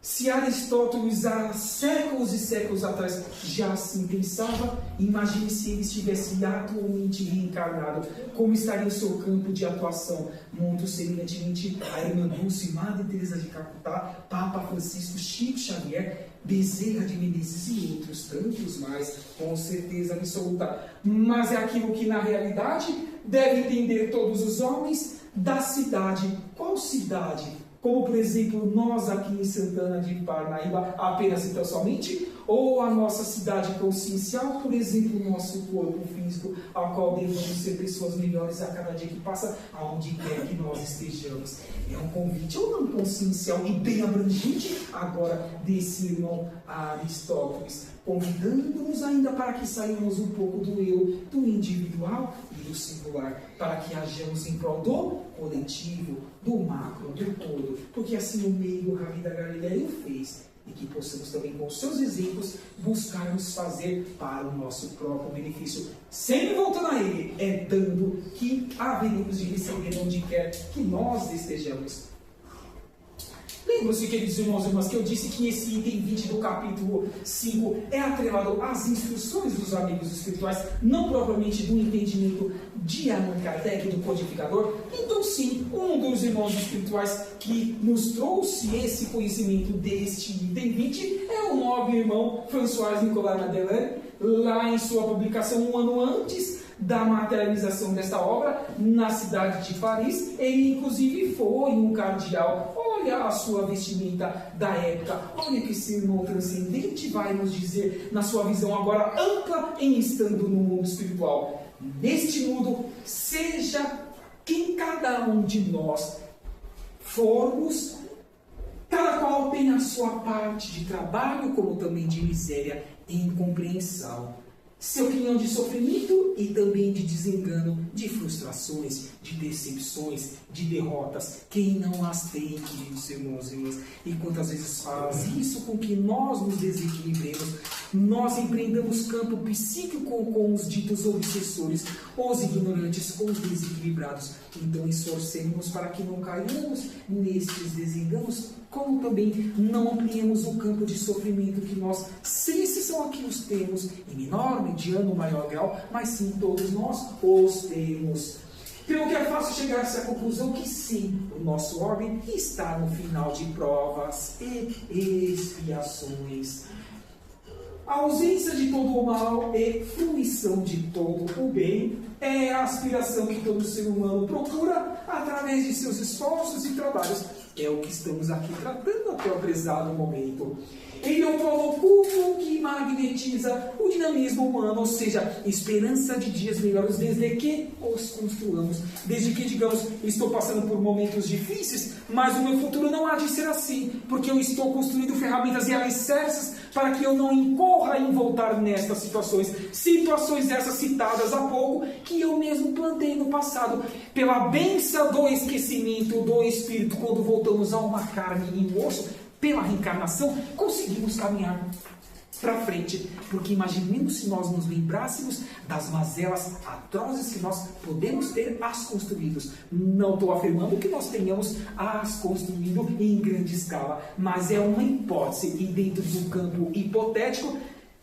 Se Aristóteles há séculos e séculos atrás já assim pensava, imagine se ele estivesse atualmente reencarnado, como estaria o seu campo de atuação, muito semelhantemente a irmã Dulce, Madre Teresa de Calcutá, Papa Francisco, Chico Xavier, Bezerra de Menezes e outros tantos mais, com certeza absoluta. Mas é aquilo que na realidade deve entender todos os homens da cidade. Qual cidade? Como, por exemplo, nós aqui em Santana de Parnaíba, apenas e tão somente, ou a nossa cidade consciencial, por exemplo, o nosso corpo físico, ao qual devemos ser pessoas melhores a cada dia que passa, aonde quer que nós estejamos. É um convite ou não consciencial e bem abrangente, agora, desse irmão Aristóteles, convidando-nos ainda para que saímos um pouco do eu, do individual e do singular, para que hajamos em prol do coletivo, do macro, do todo, porque assim o meio Rabi da Galileia o fez, e que possamos também, com seus exemplos, buscarmos fazer para o nosso próprio benefício, sempre voltando a ele, é dando que haveremos de receber onde quer que nós estejamos. Lembram-se, queridos irmãos e irmãs, que eu disse que esse item 20 do capítulo 5 é atrelado às instruções dos amigos espirituais, não propriamente do entendimento de Allan Kardec, do codificador? Então sim, um dos irmãos espirituais que nos trouxe esse conhecimento deste item 20 é o nobre irmão François Nicolas Madeleine, lá em sua publicação um ano antes da materialização desta obra, na cidade de Paris. Ele inclusive foi um cardeal. Olha a sua vestimenta da época, olha que esse irmão transcendente vai nos dizer, na sua visão agora ampla, em estando no mundo espiritual. Neste mundo, seja quem cada um de nós formos, cada qual tem a sua parte de trabalho, como também de miséria e incompreensão, seu quinhão de sofrimento e também de desengano de frustrações, de decepções, de derrotas. Quem não as tem, queridos irmãos e irmãs? E quantas vezes faz isso com que nós nos desequilibremos, nós empreendamos campo psíquico com os ditos obsessores, os ignorantes, os desequilibrados. Então esforcemos para que não caiamos nestes desenganos, como também não ampliemos o campo de sofrimento que nós, sem exceção aqui, os temos, em menor, mediano ou maior grau, mas sim todos nós os temos. Pelo que é fácil chegar-se à conclusão que sim, o nosso orbe está no final de provas e expiações. A ausência de todo o mal e fruição de todo o bem é a aspiração que todo ser humano procura através de seus esforços e trabalhos. É o que estamos aqui tratando até o prezado momento. Ele é o polo oculto que magnetiza o dinamismo humano, ou seja, esperança de dias melhores, desde que os construamos. Desde que, digamos, estou passando por momentos difíceis, mas o meu futuro não há de ser assim, porque eu estou construindo ferramentas e alicerces para que eu não incorra em voltar nestas situações. Situações essas citadas há pouco, que eu mesmo plantei no passado, pela bênção do esquecimento do espírito, quando voltamos a uma carne e um osso, pela reencarnação, conseguimos caminhar para frente, porque imaginemos se nós nos lembrássemos das mazelas atrozes que nós podemos ter as construídos. Não estou afirmando que nós tenhamos as construído em grande escala, mas é uma hipótese, e dentro do campo hipotético,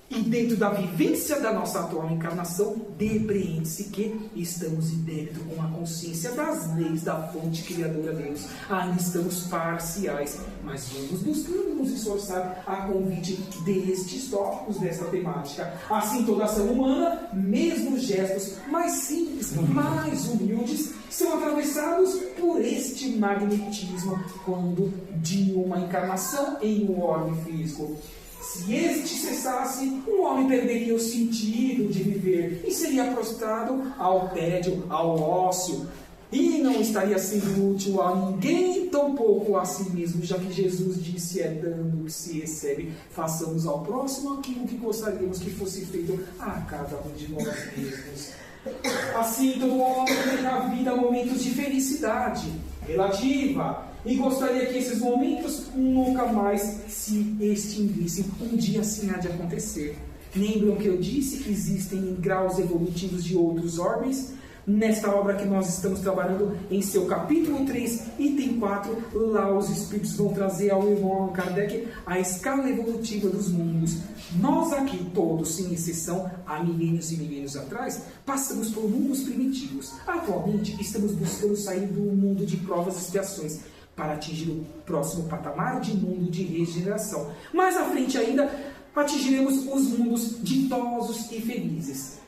e dentro da vivência da nossa atual encarnação, depreende-se que estamos em débito com a consciência das leis da fonte criadora Deus. Ainda estamos parciais, mas vamos buscando nos esforçar a convite destes tópicos desta temática. Assim, toda ação humana, mesmo gestos mais simples, mais humildes, são atravessados por este magnetismo quando de uma encarnação em um orbe físico. Se este cessasse, o homem perderia o sentido de viver e seria prostrado ao tédio, ao ócio, e não estaria sendo útil a ninguém, tampouco a si mesmo, já que Jesus disse: é dando que se recebe, façamos ao próximo aquilo que gostaríamos que fosse feito a cada um de nós mesmos. Assim, todo homem tem na vida momentos de felicidade relativa, e gostaria que esses momentos nunca mais se extinguissem. Um dia assim há de acontecer. Lembram que eu disse que existem graus evolutivos de outros orbes? Nesta obra que nós estamos trabalhando, em seu capítulo 3, item 4, lá os espíritos vão trazer ao irmão Allan Kardec a escala evolutiva dos mundos. Nós aqui, todos, sem exceção, há milênios e milênios atrás, passamos por mundos primitivos. Atualmente, estamos buscando sair do mundo de provas e expiações, para atingir o próximo patamar de mundo de regeneração. Mais à frente ainda, atingiremos os mundos ditosos e felizes.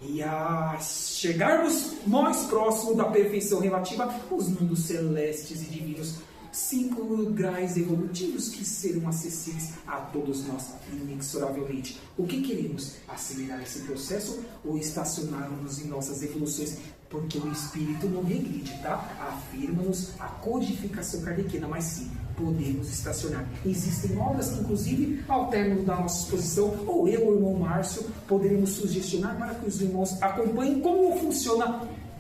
E a chegarmos mais próximo da perfeição relativa, os mundos celestes e divinos, 5 graus evolutivos que serão acessíveis a todos nós inexoravelmente. O que queremos? Acelerar esse processo ou estacionarmos em nossas evoluções? Porque o espírito não regride, tá? Afirma-nos a codificação kardeciana, mas sim, podemos estacionar. Existem obras que, inclusive, ao término da nossa exposição, ou eu ou o irmão Márcio, poderemos sugestionar para que os irmãos acompanhem como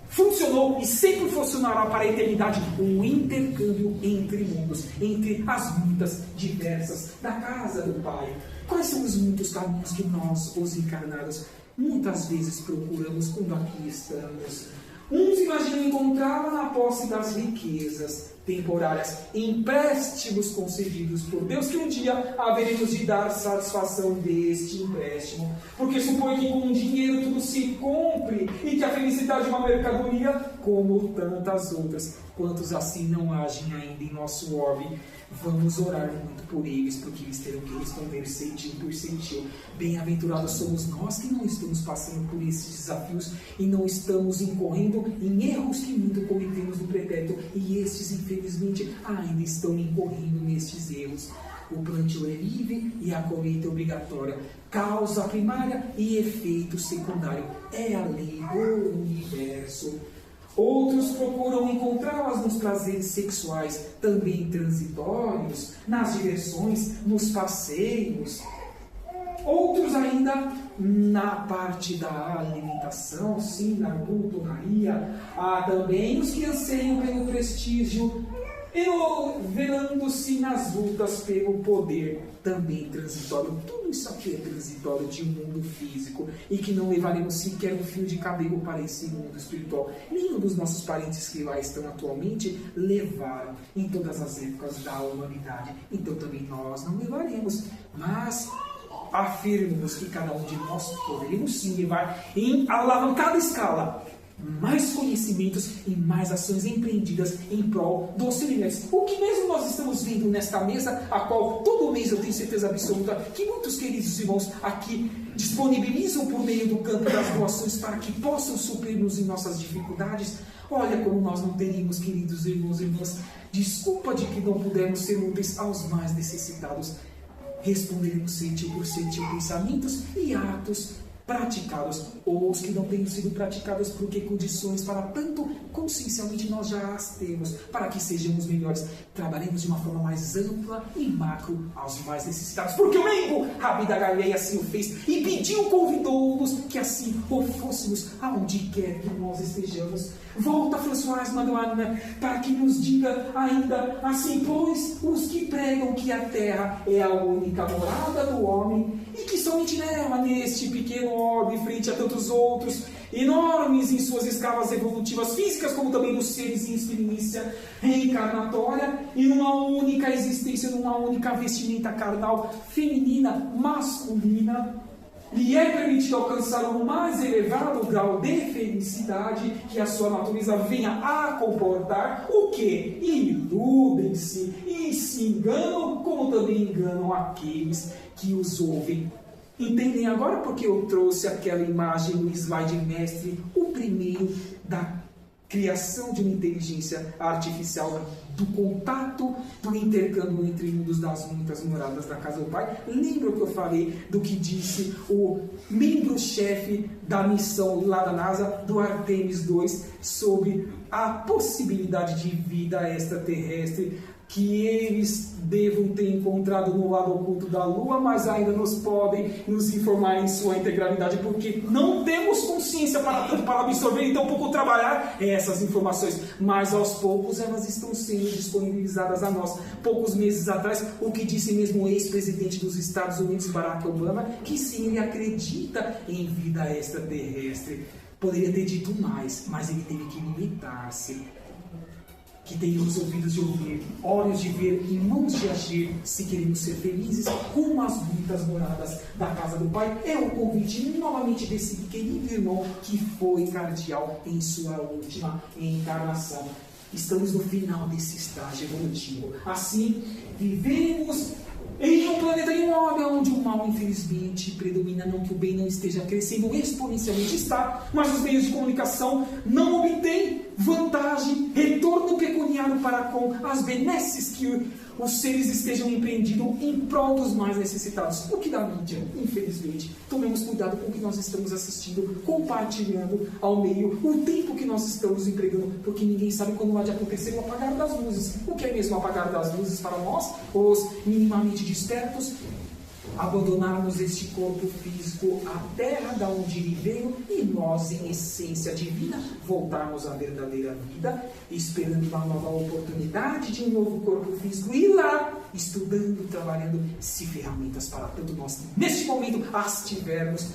funcionou e sempre funcionará para a eternidade o intercâmbio entre mundos, entre as muitas diversas da casa do Pai. Quais são os muitos caminhos que nós, os encarnados, muitas vezes procuramos quando aqui estamos? Uns imaginam encontrá-la na posse das riquezas temporárias, empréstimos concedidos por Deus, que um dia haveremos de dar satisfação deste empréstimo, porque supõe que com o dinheiro tudo se compre e que a felicidade é uma mercadoria como tantas outras. Quantos assim não agem ainda em nosso orbe? Vamos orar muito por eles, porque eles terão que responder centil por centil. Bem-aventurados somos nós que não estamos passando por esses desafios e não estamos incorrendo em erros que muito cometemos no pretérito, e estes, infelizmente, ainda estão incorrendo nestes erros. O plantio é livre e a colheita é obrigatória. Causa primária e efeito secundário. É a lei do universo. Outros procuram encontrá-las nos prazeres sexuais, também transitórios, nas diversões, nos passeios. Outros ainda na parte da alimentação, sim, da glutonaria. Há também os que anseiam pelo prestígio, velando-se nas lutas pelo poder, também transitório. Tudo isso aqui é transitório de um mundo físico e que não levaremos sequer um fio de cabelo para esse mundo espiritual. Nenhum dos nossos parentes que lá estão atualmente levaram em todas as épocas da humanidade. Então também nós não levaremos. Mas afirmamos que cada um de nós poderemos sim levar em alavancada escala mais conhecimentos e mais ações empreendidas em prol dos semelhantes. O que mesmo nós estamos vendo nesta mesa, a qual todo mês eu tenho certeza absoluta que muitos queridos irmãos aqui disponibilizam por meio do campo das doações para que possam suprir-nos em nossas dificuldades. Olha como nós não teríamos, queridos irmãos e irmãs, desculpa de que não pudermos ser úteis aos mais necessitados. Responderemos sentir por sentir pensamentos e atos praticados, ou os que não tenham sido praticados, porque condições para tanto consciencialmente nós já as temos, para que sejamos melhores. Trabalhemos de uma forma mais ampla e macro aos mais necessitados, porque o Mengo, Rabi da Galileia, assim o fez e pediu, convidou-nos que assim o fôssemos aonde quer que nós estejamos. Volta François Manuel para que nos diga ainda assim: pois os que pregam que a terra é a única morada do homem e que somente nela, neste pequeno orbe, frente a tantos outros enormes em suas escalas evolutivas físicas, como também nos seres em experiência reencarnatória, e numa única existência, numa única vestimenta carnal feminina, masculina, lhe é permitido alcançar o mais elevado grau de felicidade que a sua natureza venha a comportar, o que? Iludem-se e se enganam, como também enganam aqueles que os ouvem. Entendem agora porque eu trouxe aquela imagem no slide mestre, o primeiro da criação de uma inteligência artificial, do contato, do intercâmbio entre mundos das muitas moradas da casa do Pai. Lembra que eu falei do que disse o membro-chefe da missão lá da NASA, do Artemis 2, sobre a possibilidade de vida extraterrestre que eles devam ter encontrado no lado oculto da Lua, mas ainda nos podem nos informar em sua integralidade, porque não temos consciência para tanto para absorver e tão pouco trabalhar essas informações, mas aos poucos elas estão sendo disponibilizadas a nós. Poucos meses atrás, o que disse mesmo o ex-presidente dos Estados Unidos, Barack Obama, que sim, ele acredita em vida extraterrestre. Poderia ter dito mais, mas ele teve que limitar-se. Que tenhamos ouvidos de ouvir, olhos de ver e mãos de agir, se queremos ser felizes como as muitas moradas da casa do Pai. É o convite novamente desse querido irmão que foi cardeal em sua última encarnação. Estamos no final desse estágio evolutivo. Assim, vivemos em um planeta e um homem onde o mal, infelizmente, predomina. Não que o bem não esteja crescendo exponencialmente, está, mas os meios de comunicação não obtêm vantagem, retorno pecuniário para com as benesses que os seres estejam empreendidos em prol dos mais necessitados. O que da mídia, infelizmente. Tomemos cuidado com o que nós estamos assistindo, compartilhando ao meio, o tempo que nós estamos empregando, porque ninguém sabe quando há de acontecer o apagar das luzes. O que é mesmo apagar das luzes para nós, os minimamente despertos? Abandonarmos este corpo físico, a terra da onde ele veio, e nós, em essência divina, voltarmos à verdadeira vida, esperando uma nova oportunidade de um novo corpo físico, e lá, estudando, trabalhando, se ferramentas para tanto nós, neste momento, as tivermos,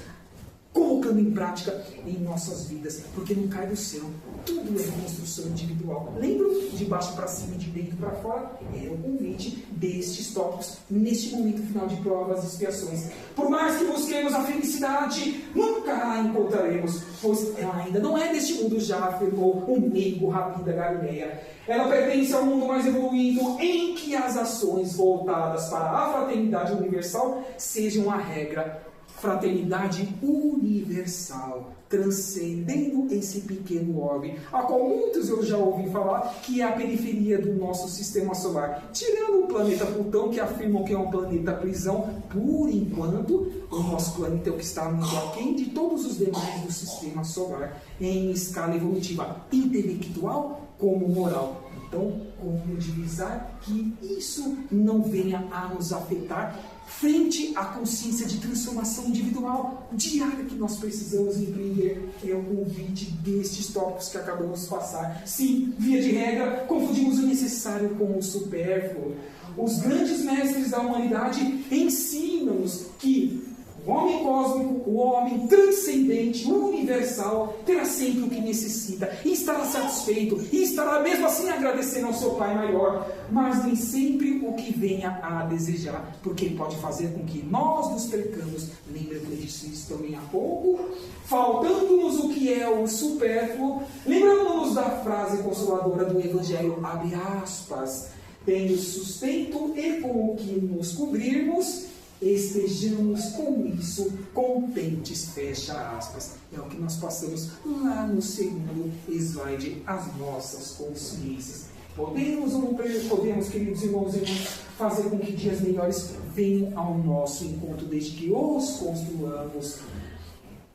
colocando em prática em nossas vidas, porque não cai do céu, tudo é construção individual. Lembro? De baixo para cima e de dentro para fora, é o convite destes tópicos, neste momento final de provas e expiações. Por mais que busquemos a felicidade, nunca a encontraremos, pois ela ainda não é deste mundo, já afirmou o Mengo Rabi da Galileia. Ela pertence ao mundo mais evoluído, em que as ações voltadas para a fraternidade universal sejam a regra. Fraternidade universal, transcendendo esse pequeno orbe, a qual muitos eu já ouvi falar que é a periferia do nosso sistema solar. Tirando o planeta Plutão, que afirmam que é um planeta prisão, por enquanto, o nosso planeta é o que está muito aquém de todos os demais do sistema solar, em escala evolutiva, intelectual como moral. Então, como divisar que isso não venha a nos afetar frente à consciência de transformação individual diária que nós precisamos empreender. É o convite destes tópicos que acabamos de passar. Sim, via de regra, confundimos o necessário com o supérfluo. Os grandes mestres da humanidade ensinam-nos que o homem cósmico, o homem transcendente, universal, terá sempre o que necessita e estará satisfeito e estará mesmo assim agradecendo ao seu Pai maior, mas nem sempre o que venha a desejar, porque ele pode fazer com que nós nos percamos. Lembra que eu disse isso também há pouco? Faltando-nos o que é o supérfluo, lembrando-nos da frase consoladora do Evangelho, abre aspas, tendo sustento e com o que nos cobrirmos, estejamos com isso contentes, fecha aspas. É o que nós passamos lá no segundo slide, as nossas consciências. Podemos ou não podemos, queridos irmãos e irmãs, fazer com que dias melhores venham ao nosso encontro, desde que os construamos.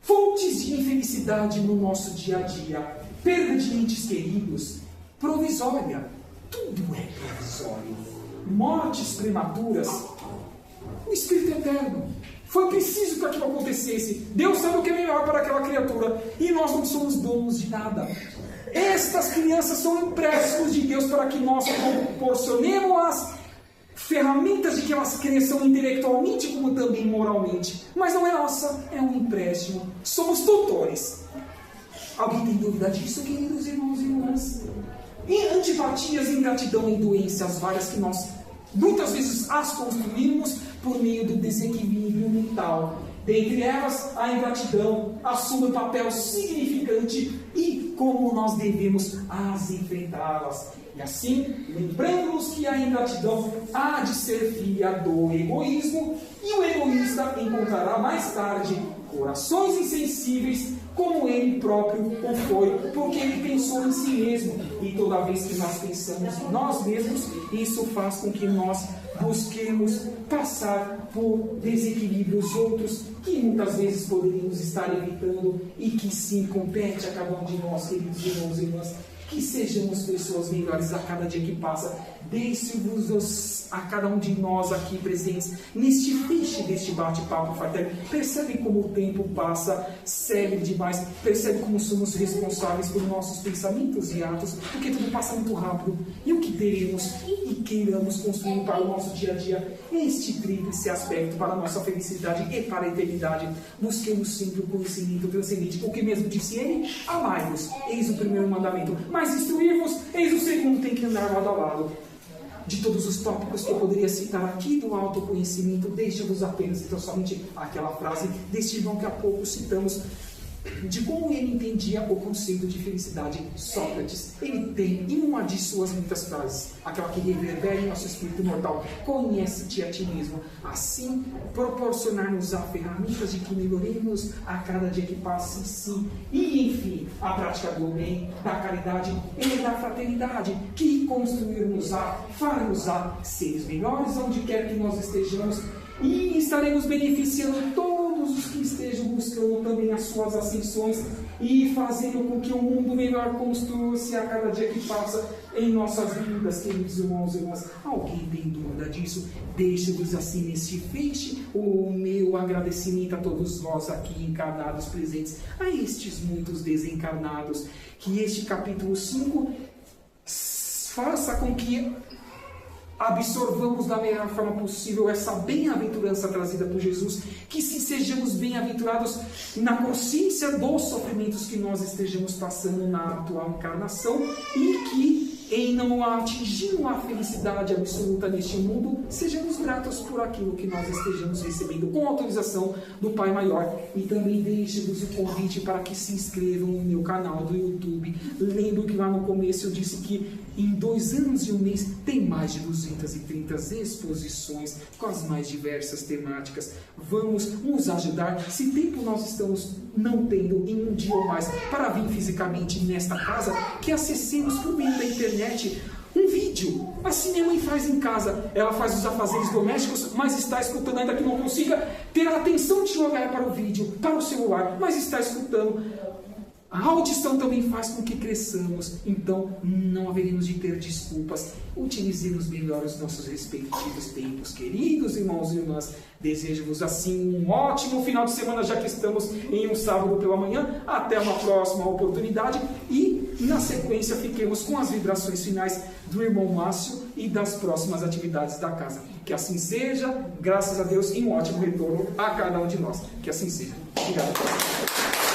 Fontes de infelicidade no nosso dia a dia, perda de entes queridos, provisória, tudo é provisório. Mortes prematuras, o Espírito Eterno. Foi preciso que aquilo acontecesse. Deus sabe o que é melhor para aquela criatura. E nós não somos donos de nada. Estas crianças são empréstimos de Deus para que nós proporcionemos as ferramentas de que elas cresçam intelectualmente como também moralmente. Mas não é nossa, é um empréstimo. Somos tutores. Alguém tem dúvida disso, queridos irmãos e irmãs? E antipatias, ingratidão e doenças várias que nós muitas vezes as construímos por meio do desequilíbrio mental. Dentre elas, a ingratidão assume um papel significante e como nós devemos as enfrentá-las. E assim, lembrando-nos que a ingratidão há de ser filha do egoísmo e o egoísta encontrará mais tarde corações insensíveis como ele próprio o foi, porque ele pensou em si mesmo. E toda vez que nós pensamos em nós mesmos, isso faz com que nós busquemos passar por desequilíbrios outros que muitas vezes poderíamos estar evitando e que sim compete a cada um de nós, queridos irmãos e irmãs, que sejamos pessoas melhores a cada dia que passa. Deixe-vos a cada um de nós aqui presentes neste fiche deste bate-papo fraterno. Percebe como o tempo passa célebre demais. Percebe como somos responsáveis por nossos pensamentos e atos, porque tudo passa muito rápido. E o que teremos e queiramos construir para o nosso dia a dia, este tríplice aspecto para a nossa felicidade e para a eternidade. Busquemos sempre o conhecimento transcendente, o que mesmo disse ele: amai-vos, eis o primeiro mandamento, mas instruir-vos, eis o segundo, tem que andar lado a lado. De todos os tópicos que eu poderia citar aqui do autoconhecimento, deixa-vos apenas então somente aquela frase deste irmão que há pouco citamos, de como ele entendia o conceito de felicidade. Sócrates, ele tem em uma de suas muitas frases, aquela que reverbera em nosso espírito mortal: conhece-te a ti mesmo. Assim, proporcionar-nos a ferramentas de que melhoremos a cada dia que passa, sim. E, enfim, a prática do bem, da caridade e da fraternidade, que construir-nos-á, far-nos-á seres melhores onde quer que nós estejamos, e estaremos beneficiando todos os que estejam buscando também as suas ascensões e fazendo com que o mundo melhor construa-se a cada dia que passa em nossas vidas, queridos irmãos e irmãs. Alguém tem dúvida disso? Deixe-vos assim neste feixe o meu agradecimento a todos nós aqui encarnados presentes, a estes muitos desencarnados, que este capítulo 5 faça com que absorvamos da melhor forma possível essa bem-aventurança trazida por Jesus, que se sejamos bem-aventurados na consciência dos sofrimentos que nós estejamos passando na atual encarnação e que, em não atingindo a felicidade absoluta neste mundo, sejamos gratos por aquilo que nós estejamos recebendo com autorização do Pai Maior. E também deixe-vos o convite para que se inscrevam no meu canal do YouTube. Lembro que lá no começo eu disse que em 2 anos e 1 mês tem mais de 230 exposições com as mais diversas temáticas. Vamos nos ajudar. Se tempo nós estamos não tendo em um dia ou mais para vir fisicamente nesta casa, que acessemos por meio da internet um vídeo. Assim minha mãe faz em casa. Ela faz os afazeres domésticos, mas está escutando, ainda que não consiga ter a atenção de olhar para o vídeo, para o celular, mas está escutando. A audição também faz com que cresçamos, então não haveríamos de ter desculpas. Utilizemos melhor os nossos respectivos tempos, queridos irmãos e irmãs. Desejo-vos assim um ótimo final de semana, já que estamos em um sábado pela manhã. Até uma próxima oportunidade e, na sequência, fiquemos com as vibrações finais do irmão Márcio e das próximas atividades da casa. Que assim seja, graças a Deus, e um ótimo retorno a cada um de nós. Que assim seja. Obrigado.